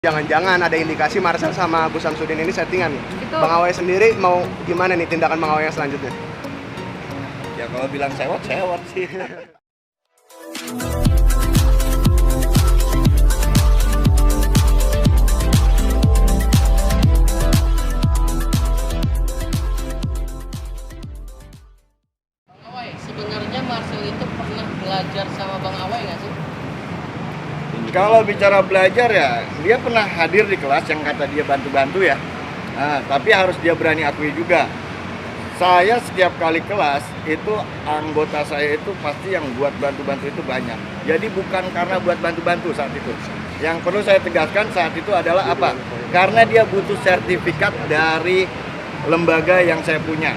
Jangan-jangan ada indikasi Marcel sama Gus Samsudin ini settingan. Bang Awe sendiri mau gimana nih tindakan Bang Awe yang selanjutnya? Ya kalau bilang sewot sih. Bang Awe, sebenarnya Marcel itu pernah belajar sama Bang Awe nggak sih? Kalau bicara belajar ya, dia pernah hadir di kelas yang kata dia bantu-bantu ya. Nah, tapi harus dia berani akui juga. Saya setiap kali kelas itu anggota saya itu pasti yang buat bantu-bantu itu banyak. Jadi bukan karena buat bantu-bantu saat itu. Yang perlu saya tegaskan saat itu adalah apa? Karena dia butuh sertifikat dari lembaga yang saya punya.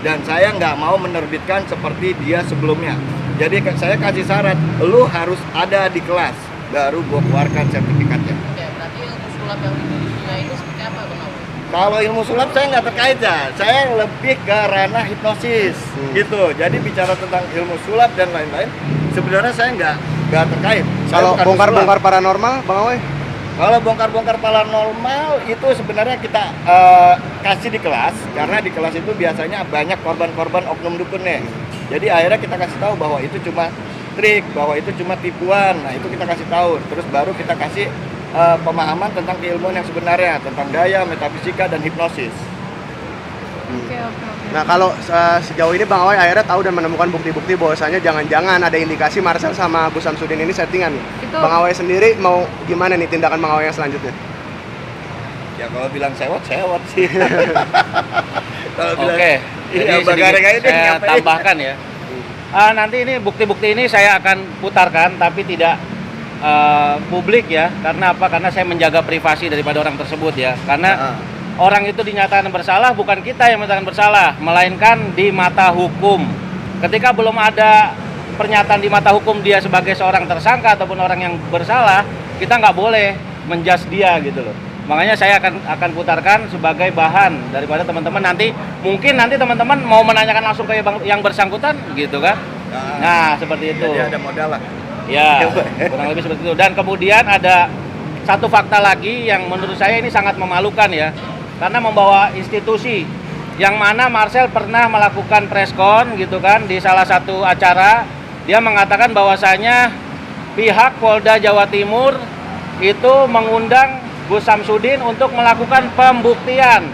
Dan saya nggak mau menerbitkan seperti dia sebelumnya. Jadi saya kasih syarat, lu harus ada di kelas, baru gue keluarkan sertifikatnya. Oke, berarti ilmu sulap yang dimilikinya itu seperti apa Bang Awe? Kalau ilmu sulap saya nggak terkait ya, saya lebih ke ranah hipnosis gitu. Jadi bicara tentang ilmu sulap dan lain-lain, sebenarnya saya nggak terkait. Kalau bongkar-bongkar paranormal, Bang Awe? Kalau bongkar-bongkar paranormal itu sebenarnya kita kasih di kelas, karena di kelas itu biasanya banyak korban-korban oknum dukun nih. Jadi akhirnya kita kasih tahu bahwa itu cuma trik, bahwa itu cuma tipuan. Nah itu kita kasih tahu. Terus baru kita kasih pemahaman tentang keilmuan yang sebenarnya, tentang daya, metafisika, dan hipnosis. Oke. Nah kalau sejauh ini Bang Awe akhirnya tahu dan menemukan bukti-bukti bahwasanya jangan-jangan ada indikasi Marcel sama Gus Samsudin ini settingan. Bang Awe sendiri mau gimana nih tindakan Bang Awe yang selanjutnya? Ya kalau bilang sewot sih. Oke, jadi sedikit saya tambahkan ya. Nanti ini bukti-bukti ini saya akan putarkan, tapi tidak publik ya. Karena apa? Karena saya menjaga privasi daripada orang tersebut ya. Karena orang itu dinyatakan bersalah, bukan kita yang menyatakan bersalah, melainkan di mata hukum. Ketika belum ada pernyataan di mata hukum dia sebagai seorang tersangka ataupun orang yang bersalah, kita nggak boleh menjudge dia gitu loh. Makanya saya akan putarkan sebagai bahan daripada teman-teman nanti, mungkin nanti teman-teman mau menanyakan langsung ke yang bersangkutan gitu kan. Nah seperti itu. Jadi ada modal lah. Ya, kurang lebih seperti itu. Dan kemudian ada satu fakta lagi yang menurut saya ini sangat memalukan ya, karena membawa institusi yang mana Marcel pernah melakukan preskon gitu kan di salah satu acara. Dia mengatakan bahwasanya pihak Polda Jawa Timur itu mengundang Gus Samsudin untuk melakukan pembuktian.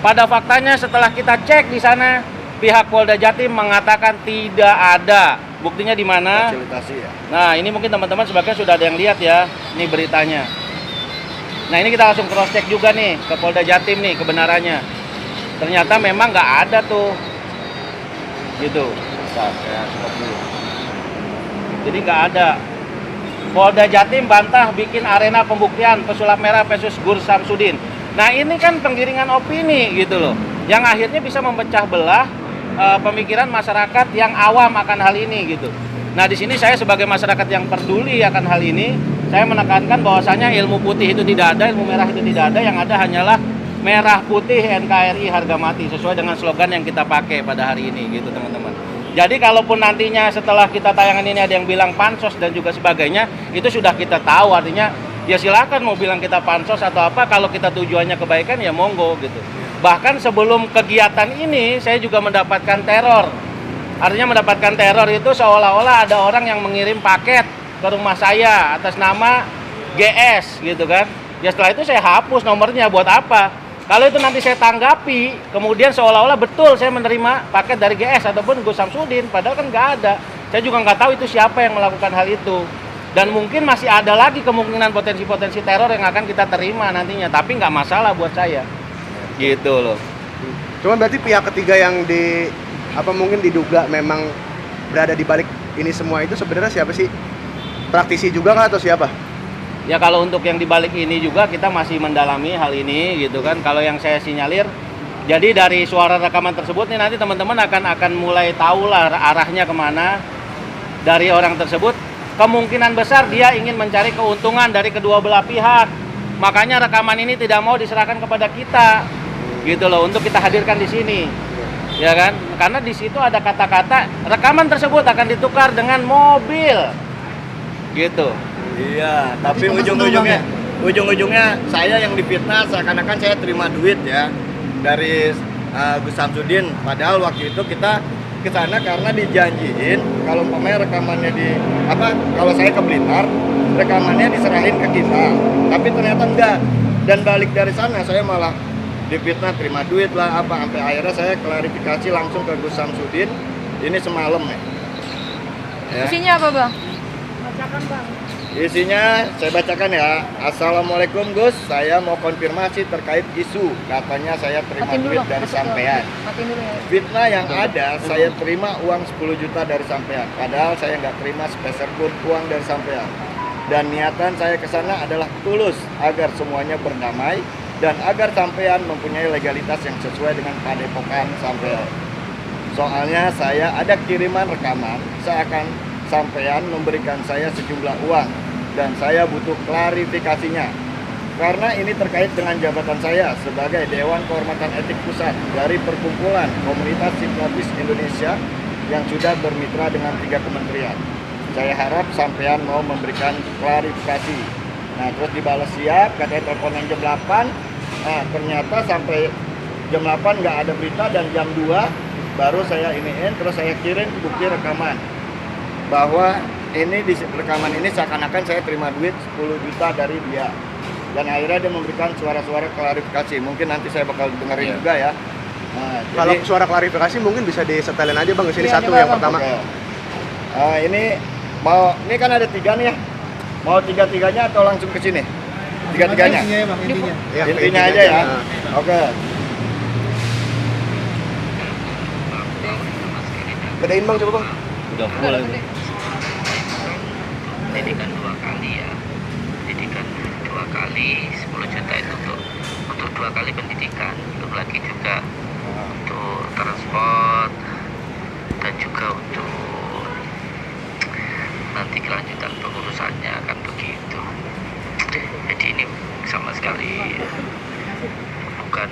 Pada faktanya setelah kita cek di sana, pihak Polda Jatim mengatakan tidak ada. Buktinya di mana? Fasilitasi ya. Nah, ini mungkin teman-teman sebagian sudah ada yang lihat ya, ini beritanya. Nah, ini kita langsung cross check juga nih ke Polda Jatim nih kebenarannya. Ternyata memang nggak ada tuh. Gitu. Bentar, saya stop dulu. Jadi nggak ada. Polda Jatim bantah bikin arena pembuktian pesulap merah versus Gus Samsudin. Nah ini kan penggiringan opini gitu loh, yang akhirnya bisa memecah belah pemikiran masyarakat yang awam akan hal ini gitu. Nah di sini saya sebagai masyarakat yang peduli akan hal ini, saya menekankan bahwasanya ilmu putih itu tidak ada, ilmu merah itu tidak ada, yang ada hanyalah merah putih NKRI harga mati sesuai dengan slogan yang kita pakai pada hari ini gitu teman-teman. Jadi kalaupun nantinya setelah kita tayangan ini ada yang bilang pansos dan juga sebagainya, itu sudah kita tahu, artinya ya silakan mau bilang kita pansos atau apa, kalau kita tujuannya kebaikan ya monggo gitu. Bahkan sebelum kegiatan ini saya juga mendapatkan teror. Artinya mendapatkan teror itu seolah-olah ada orang yang mengirim paket ke rumah saya atas nama GS gitu kan. Ya setelah itu saya hapus nomornya, buat apa? Kalau itu nanti saya tanggapi, kemudian seolah-olah betul saya menerima paket dari GS ataupun Gus Samsudin, padahal kan nggak ada. Saya juga nggak tahu itu siapa yang melakukan hal itu. Dan mungkin masih ada lagi kemungkinan potensi-potensi teror yang akan kita terima nantinya, tapi nggak masalah buat saya. Gitu loh. Cuman berarti pihak ketiga yang mungkin diduga memang berada di balik ini semua itu sebenarnya siapa sih? Praktisi juga nggak atau siapa? Ya kalau untuk yang dibalik ini juga kita masih mendalami hal ini gitu kan. Kalau yang saya sinyalir, jadi dari suara rekaman tersebut nih nanti teman-teman akan mulai tahu lah arahnya kemana dari orang tersebut. Kemungkinan besar dia ingin mencari keuntungan dari kedua belah pihak. Makanya rekaman ini tidak mau diserahkan kepada kita gitu loh, untuk kita hadirkan di sini. Ya kan? Karena di situ ada kata-kata rekaman tersebut akan ditukar dengan mobil. Gitu. Iya, tapi ujung-ujungnya ujung-ujungnya saya yang difitnah seakan-akan saya terima duit ya dari Gus Samsudin. Padahal waktu itu kita ke sana karena dijanjiin kalau umpamanya rekamannya kalau saya ke Blitar, rekamannya diserahin ke kita. Tapi ternyata enggak. Dan balik dari sana saya malah difitnah terima duit lah sampai akhirnya saya klarifikasi langsung ke Gus Samsudin ini semalam ya. Isinya apa, Bang? Isinya saya bacakan ya. Assalamualaikum Gus, saya mau konfirmasi terkait isu katanya saya terima Matiin dulu, duit dari masuk sampean. Matiin dulu ya. Fitnah yang ada, saya terima uang 10 juta dari sampean. Padahal saya nggak terima sepeser pun uang dari sampean. Dan niatan saya ke sana adalah tulus agar semuanya berdamai dan agar sampean mempunyai legalitas yang sesuai dengan padepokan sampean. Soalnya saya ada kiriman rekaman seakan sampean memberikan saya sejumlah uang dan saya butuh klarifikasinya. Karena ini terkait dengan jabatan saya sebagai Dewan Kehormatan Etik Pusat dari Perkumpulan Komunitas Hipnotis Indonesia yang sudah bermitra dengan 3 kementerian. Saya harap sampean mau memberikan klarifikasi. Nah, terus dibalas siap, katanya telepon yang jam 8. Nah, ternyata sampai jam 8 nggak ada berita dan jam 2 baru saya iniin, terus saya kirim bukti rekaman bahwa ini di rekaman ini seakan-akan saya terima duit 10 juta dari dia. Dan akhirnya dia memberikan suara-suara klarifikasi. Mungkin nanti saya bakal dengerin juga ya. Nah, Kalau jadi, suara klarifikasi mungkin bisa disetelin aja Bang, di sini Iya, satu coba, yang Bang. pertama. oke. Ini kan ada 3 nih ya. Mau 3-3-nya atau langsung ke sini? 3-3-nya. Ya, Intinya aja ya. Nah. Oke. Bedain Bang, coba Bang. Udah full lagi. Pendidikan 2 kali ya, pendidikan 2 kali 10 juta itu untuk 2 kali pendidikan, belum lagi juga untuk transport dan juga untuk nanti kelanjutan pengurusannya kan begitu. Jadi ini sama sekali bukan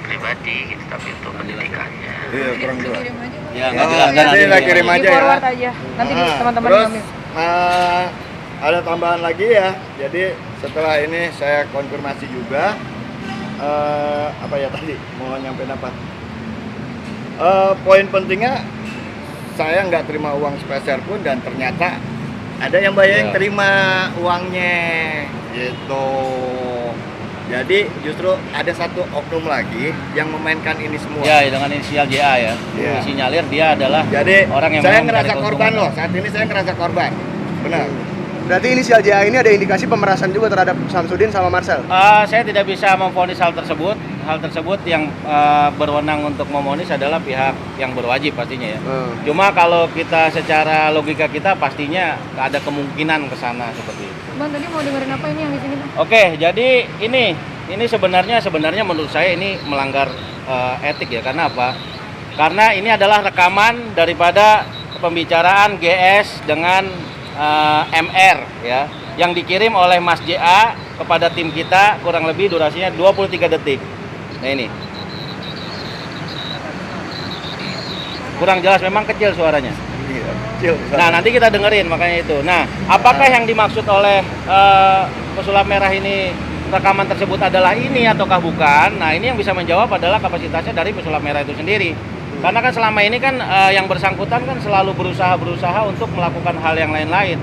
pribadi gitu, tapi untuk pendidikannya. Iya, kurang jelas. Kirim aja. Ya, Oh, nggak jelas. nanti kita kirim Di aja ya. forward aja. Nanti teman-teman terus, ngambil. ada tambahan lagi ya. Jadi setelah ini saya konfirmasi juga apa ya tadi mau nyampein apa? Poin pentingnya saya nggak terima uang sepeser pun dan ternyata ada yang yang terima uangnya gitu. Jadi justru ada satu oknum lagi yang memainkan ini semua. Ya, dengan inisial JA ya. Iya. Disinyalir dia adalah Jadi orang yang saya memang ngerasa mencari korban keuntungan. loh. Saat ini saya ngerasa korban. Benar. Berarti inisial JA ini ada indikasi pemerasan juga terhadap Samsudin sama Marcel. Saya tidak bisa memvonis hal tersebut. Hal tersebut yang berwenang untuk memonis adalah pihak yang berwajib pastinya ya. Cuma kalau kita secara logika kita pastinya ada kemungkinan ke sana seperti itu. Bang, tadi mau dengerin apa ini yang di sini, Bang? Oke, jadi ini sebenarnya menurut saya ini melanggar etik ya. Karena apa? Karena ini adalah rekaman daripada pembicaraan GS dengan MR ya, yang dikirim oleh Mas JA kepada tim kita, kurang lebih durasinya 23 detik. Nah ini kurang jelas, memang kecil suaranya. Iya, kecil. Nah, nanti kita dengerin makanya itu. Nah, apakah yang dimaksud oleh pesulap merah ini, rekaman tersebut adalah ini ataukah bukan? Nah, ini yang bisa menjawab adalah kapasitasnya dari pesulap merah itu sendiri. Karena kan selama ini kan yang bersangkutan kan selalu berusaha untuk melakukan hal yang lain-lain.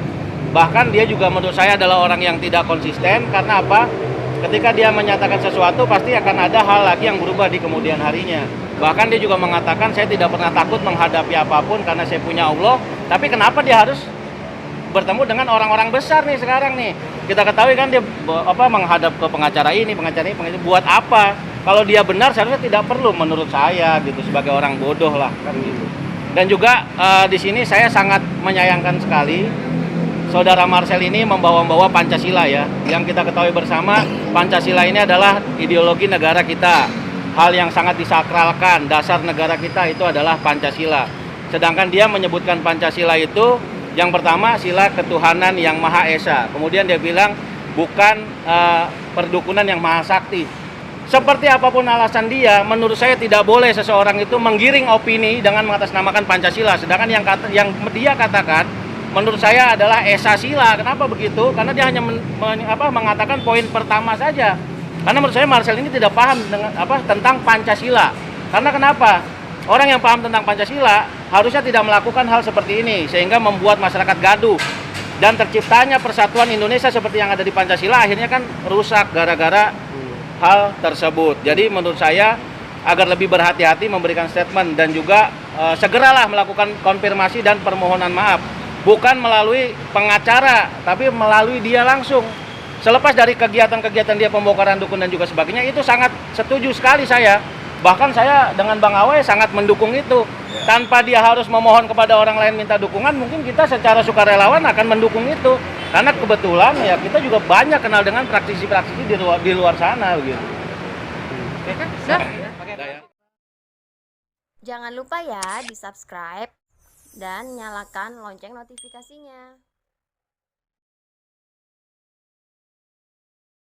Bahkan dia juga menurut saya adalah orang yang tidak konsisten. Karena apa? Ketika dia menyatakan sesuatu pasti akan ada hal lagi yang berubah di kemudian harinya. Bahkan dia juga mengatakan, saya tidak pernah takut menghadapi apapun karena saya punya Allah. Tapi kenapa dia harus bertemu dengan orang-orang besar nih sekarang nih? Kita ketahui kan dia menghadap ke pengacara ini, buat apa? Kalau dia benar seharusnya tidak perlu menurut saya gitu, sebagai orang bodoh lah kan gitu. Dan juga di sini saya sangat menyayangkan sekali saudara Marcel ini membawa Pancasila ya. Yang kita ketahui bersama, Pancasila ini adalah ideologi negara kita. Hal yang sangat disakralkan, dasar negara kita itu adalah Pancasila. Sedangkan dia menyebutkan Pancasila itu yang pertama sila ketuhanan yang Maha Esa. Kemudian dia bilang bukan perdukunan yang Maha Sakti. Seperti apapun alasan dia, menurut saya tidak boleh seseorang itu menggiring opini dengan mengatasnamakan Pancasila. Sedangkan yang dia katakan menurut saya adalah esa sila. Kenapa begitu? Karena dia hanya mengatakan poin pertama saja. Karena menurut saya Marcel ini tidak paham dengan tentang Pancasila. Karena kenapa? Orang yang paham tentang Pancasila harusnya tidak melakukan hal seperti ini sehingga membuat masyarakat gaduh dan terciptanya persatuan Indonesia seperti yang ada di Pancasila akhirnya kan rusak gara-gara hal tersebut. Jadi menurut saya agar lebih berhati-hati memberikan statement dan juga segeralah melakukan konfirmasi dan permohonan maaf. Bukan melalui pengacara, tapi melalui dia langsung. Selepas dari kegiatan-kegiatan dia pembongkaran dukun dan juga sebagainya, itu sangat setuju sekali saya. Bahkan saya dengan Bang Awai sangat mendukung itu. Tanpa dia harus memohon kepada orang lain minta dukungan, mungkin kita secara sukarelawan akan mendukung itu. Karena kebetulan ya kita juga banyak kenal dengan praktisi-praktisi di luar sana begitu. Oke kan? Jangan lupa ya di subscribe dan nyalakan lonceng notifikasinya.